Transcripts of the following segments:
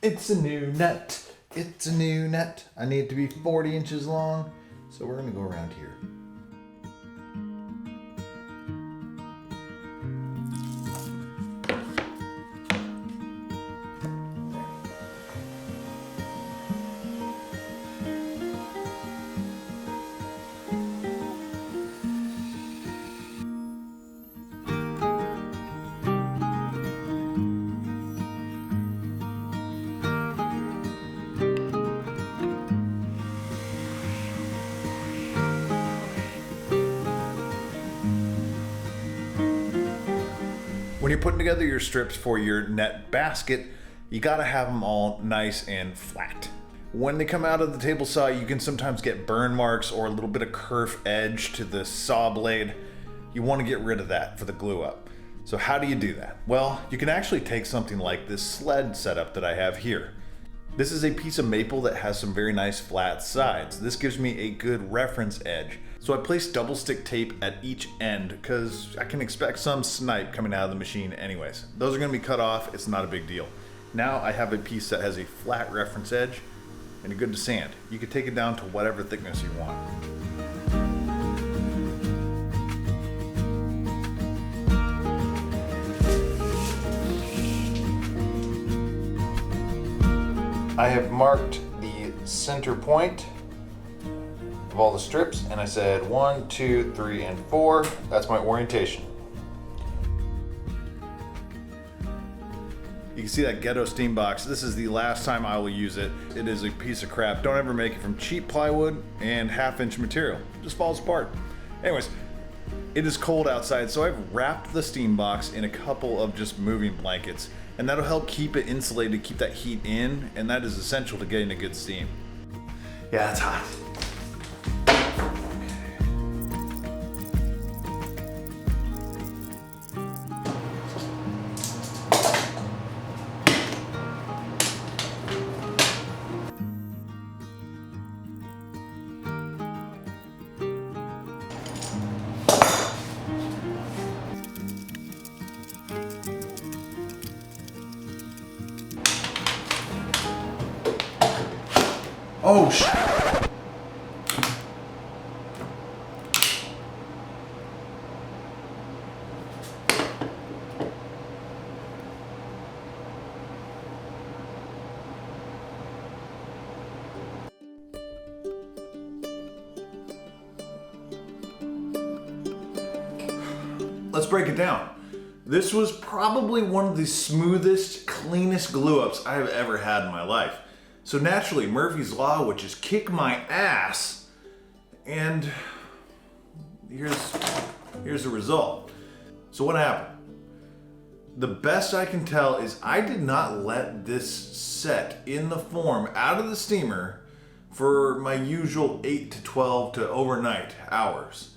It's a new net. It's a new net. I need it to be 40 inches long. So we're gonna go around here. When you're putting together your strips for your net basket, you gotta have them all nice and flat. When they come out of the table saw, you can sometimes get burn marks or a little bit of kerf edge to the saw blade. You wanna get rid of that for the glue up. So how do you do that? Well, you can actually take something like this sled setup that I have here. This is a piece of maple that has some very nice flat sides. This gives me a good reference edge. So I place double stick tape at each end because I can expect some snipe coming out of the machine anyways. Those are gonna be cut off, it's not a big deal. Now I have a piece that has a flat reference edge and a good to sand. You can take it down to whatever thickness you want. I have marked the center point of all the strips and I said 1, 2, 3, and 4. That's my orientation. You can see that ghetto steam box. This is the last time I will use it. It is a piece of crap. Don't ever make it from cheap plywood and 1/2-inch material. It just falls apart. Anyways, it is cold outside, so I've wrapped the steam box in a couple of just moving blankets, and that'll help keep it insulated, keep that heat in, and that is essential to getting a good steam. Yeah, it's hot. Oh, let's break it down. This was probably one of the smoothest, cleanest glue ups I have ever had in my life. So naturally, Murphy's Law would just kick my ass, and here's the result. So what happened? The best I can tell is I did not let this set in the form out of the steamer for my usual 8 to 12 to overnight hours.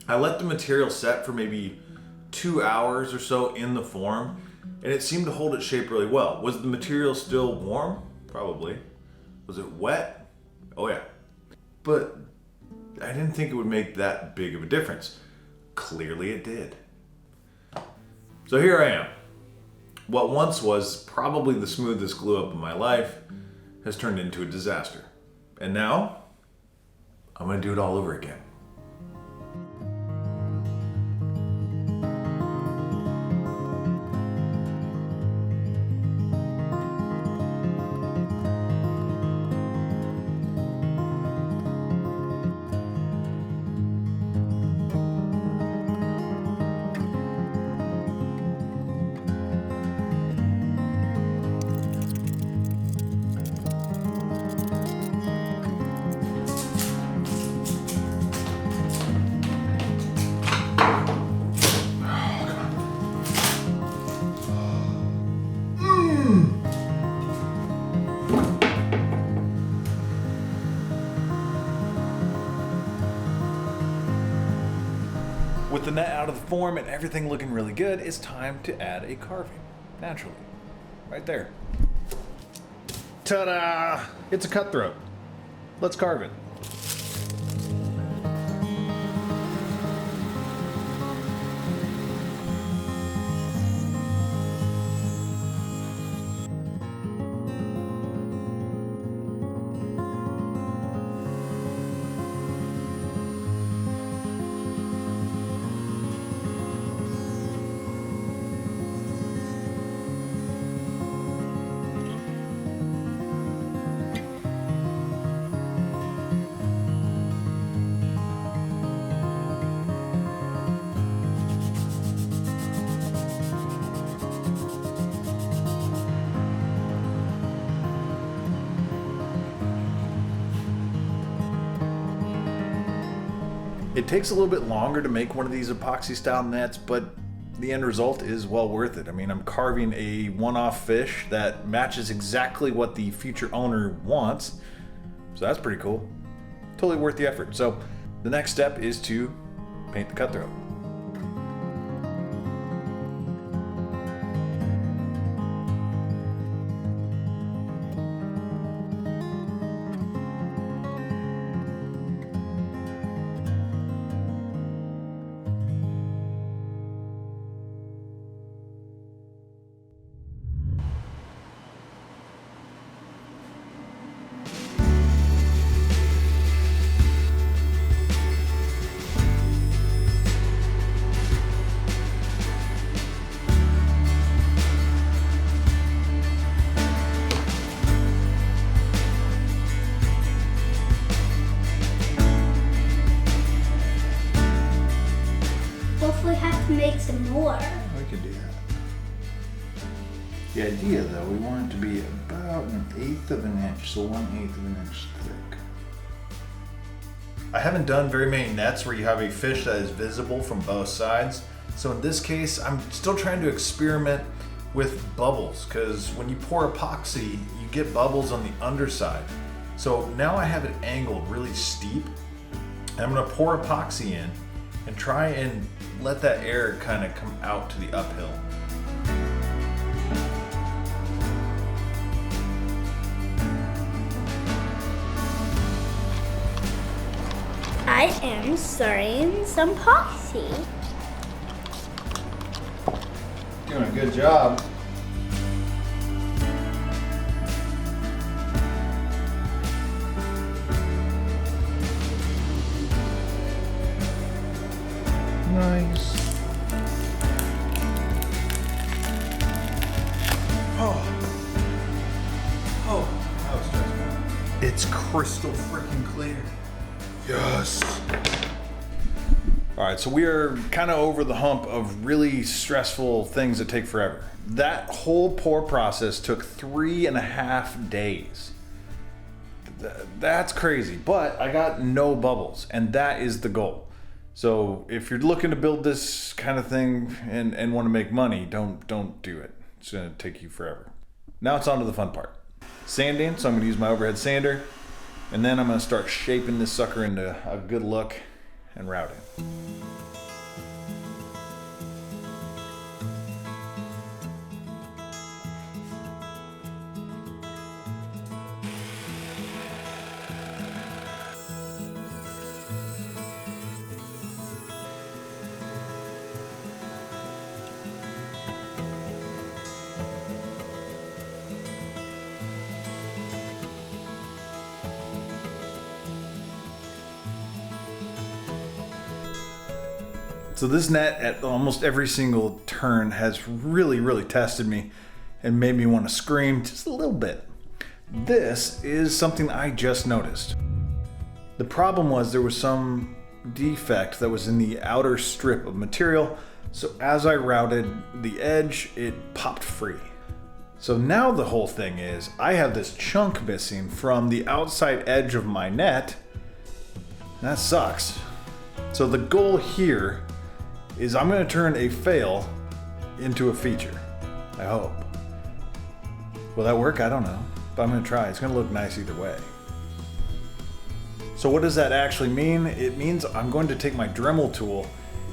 I let the material set for maybe 2 hours or so in the form, and it seemed to hold its shape really well. Was the material still warm? Probably. Was it wet? Oh yeah. But I didn't think it would make that big of a difference. Clearly it did. So here I am. What once was probably the smoothest glue up of my life has turned into a disaster. And now, I'm gonna do it all over again. With the net out of the form and everything looking really good, it's time to add a carving, naturally. Right there. Ta-da! It's a cutthroat. Let's carve it. It takes a little bit longer to make one of these epoxy style nets, but the end result is well worth it. I mean, I'm carving a one-off fish that matches exactly what the future owner wants. So that's pretty cool. Totally worth the effort. So the next step is to paint the cutthroat. Hopefully have to make some more. We could do that. The idea, though, we want it to be about 1/8 of an inch, so 1/8 of an inch thick. I haven't done very many nets where you have a fish that is visible from both sides. So in this case, I'm still trying to experiment with bubbles, because when you pour epoxy, you get bubbles on the underside. So now I have it angled really steep. And I'm gonna pour epoxy in and try and let that air kind of come out to the uphill. I am stirring some epoxy. Doing a good job. Nice. Oh, that was stressful. It's crystal freaking clear. Yes. All right, so we are kind of over the hump of really stressful things that take forever. That whole pour process took 3.5 days. That's crazy, but I got no bubbles, and that is the goal. So if you're looking to build this kind of thing and want to make money, don't do it. It's gonna take you forever. Now it's on to the fun part. Sanding, so I'm gonna use my overhead sander, and then I'm gonna start shaping this sucker into a good look and routing. So this net at almost every single turn has really tested me and made me want to scream just a little bit. This is something I just noticed. The problem was there was some defect that was in the outer strip of material, so as I routed the edge, it popped free. So now the whole thing is I have this chunk missing from the outside edge of my net. That sucks. So the goal here is I'm gonna turn a fail into a feature, I hope. Will that work? I don't know, but I'm gonna try. It's gonna look nice either way. So what does that actually mean? It means I'm going to take my Dremel tool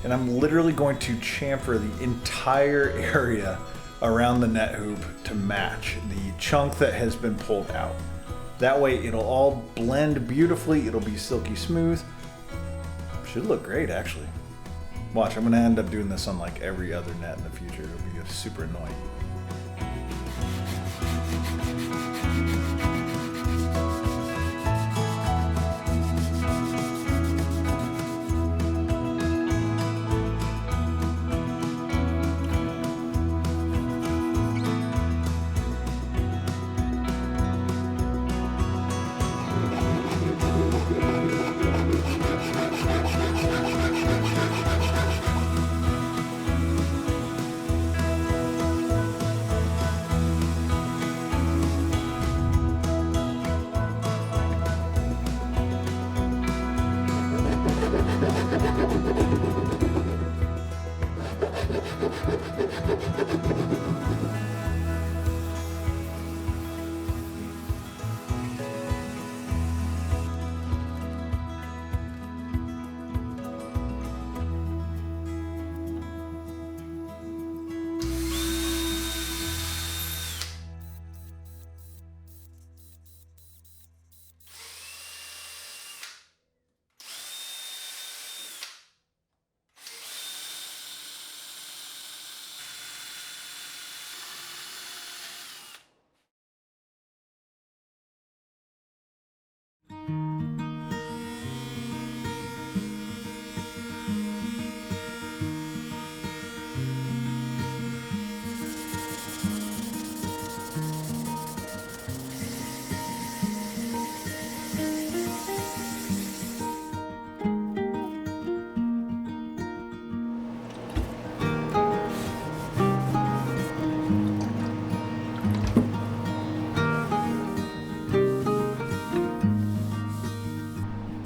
and I'm literally going to chamfer the entire area around the net hoop to match the chunk that has been pulled out. That way it'll all blend beautifully, it'll be silky smooth. Should look great actually. Watch, I'm gonna end up doing this on like every other net in the future. It'll be super annoying.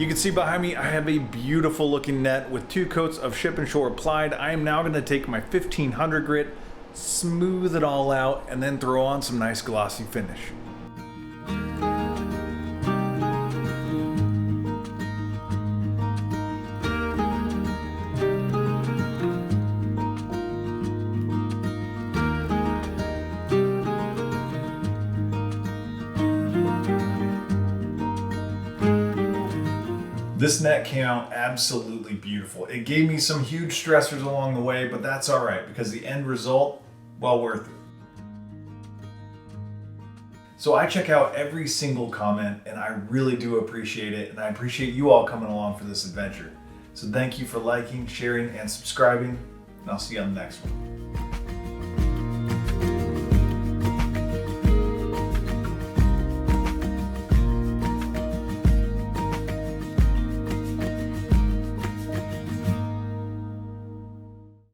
You can see behind me I have a beautiful looking net with 2 coats of Ship and Shore applied. I am now going to take my 1500 grit, smooth it all out, and then throw on some nice glossy finish. This net came out absolutely beautiful. It gave me some huge stressors along the way, but that's all right because the end result, well worth it. So I check out every single comment and I really do appreciate it, and I appreciate you all coming along for this adventure. So thank you for liking, sharing, and subscribing, and I'll see you on the next one.